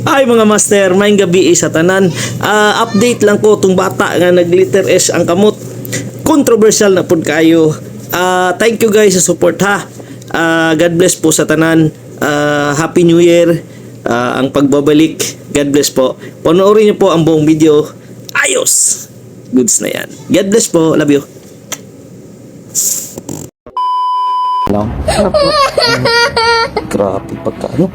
Ay mga master, may gabi sa tanan. Update lang ko tong bata nga nag-letter S ang kamot. Controversial na pud kayo. Thank you guys sa support ha. God bless po sa tanan. Happy New Year. Ang pagbabalik. God bless po. Panoorin niyo po ang buong video. Ayos. Goods na yan. God bless po. Love you. No? Grabe pagkaano.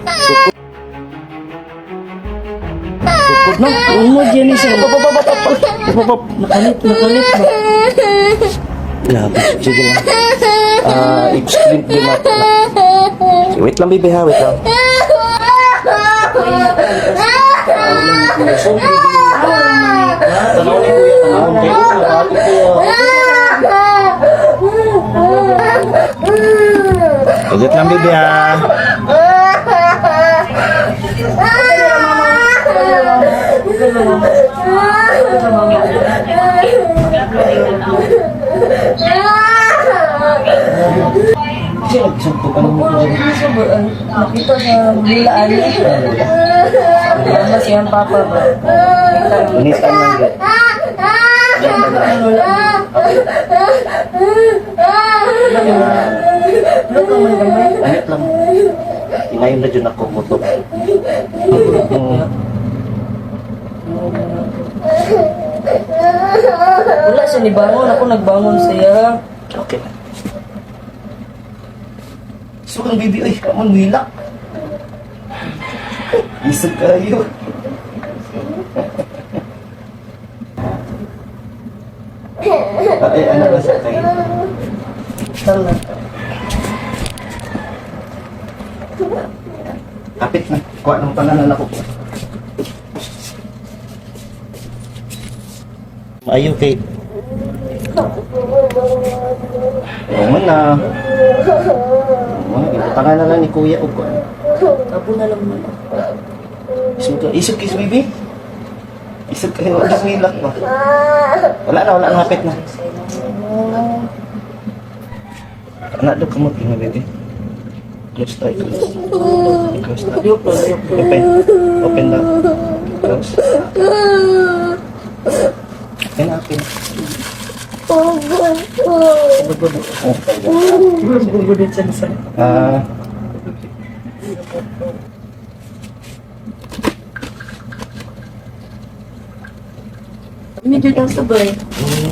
Pupod na. Umod yan siya. Nakalit ba? Grabe. Sige lang. Extreme din natin. Wait lang, baby ha. Wait lang. Wait lang, baby ha. Nakita sa bulaan niya. Ano siyang papa ba? Unitan lang yan. Anit lang. Inayon na dyan ako mutok. Wala siya ni bangon. Ako nagbangon siya. Okay. So ang baby, ay, kaman wila. Isag kayo. Ay, ano ba sa kayo? Tala. Kapit na. Kuha ng pangalan ako. Ayaw kay. Roman na. Ibutangan na lang ni Kuya o kuha. Abo na lang mo. Isog kiss baby. Isog kayo. Wala milak ba? Wala na. Hapit na. Anak do kamot nga baby. Close tayo. Close tayo. Open na. Close. Open. Bubudit siya sa. Medyo lang sabay.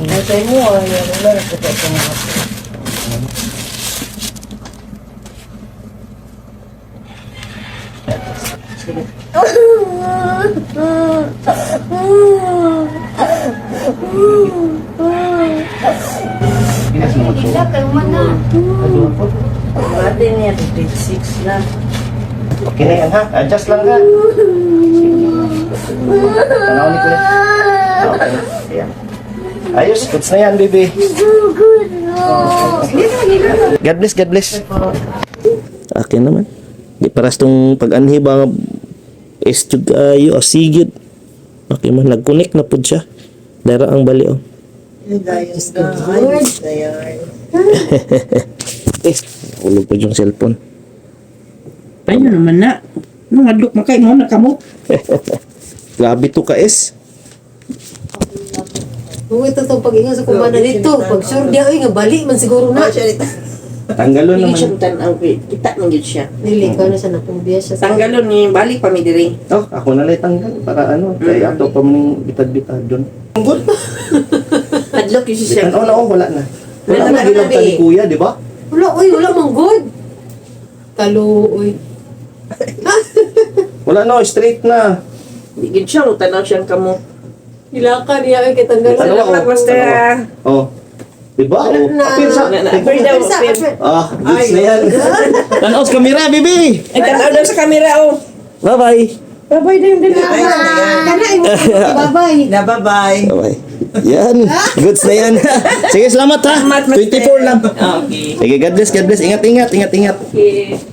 Nasay mo, wala na sa mga. Pinas mo ito. Mati niya, grade 6 na. Okay na yan ha. Adjust lang ha. Tanaw ni Kuya. Okay. Ayan. Ayos. Goods na yan, baby. God bless, God bless. Akin naman. Di paras tong pag-anhi ba estug ayo asigid. Okay man, nag-connect na pud siya. Dara ang bali oh. Ulog ko yung cellphone. Paano naman na? Nung adlok makay mo na kamo. Grabe to ka es. Kung ito itong pag-ingat sa kumana dito, pag sure di ay nga bali man siguro na. Tanggalon Hindi siya naman. tanaw, kita man gyud siya. Dili ka na siya napubiya siya. Tanggalon ni balik pa mi diri. Oh, ako na lang tanggal para ano, kay ato pa mong bitad-bitad doon. Adlok yun siya. Bitan na wala na. Wala Wala na na, bilang Gabi. ni Kuya, di ba? Wala, uy, wala mang good. Talo, uy. Wala na, straight na. Hindi gyud siya tanaw siyang kamo. Ilakan niya ay kitanggal. Ano ba? Salamat, Master. Oh. Diba? Oh. Na. Apil sa. Apil daw. Goods na yan. Tanaw sa kamera, baby. Ay tanaw daw sa camera oh. Bye-bye. Bye-bye din din. Kana, bye-bye. Bye-bye. Bye-bye. Yan. Goods na yan. Sige, salamat ha. Salamat, Master. 24 lang. Okay. Sige, God bless, God bless. Ingat. Okay.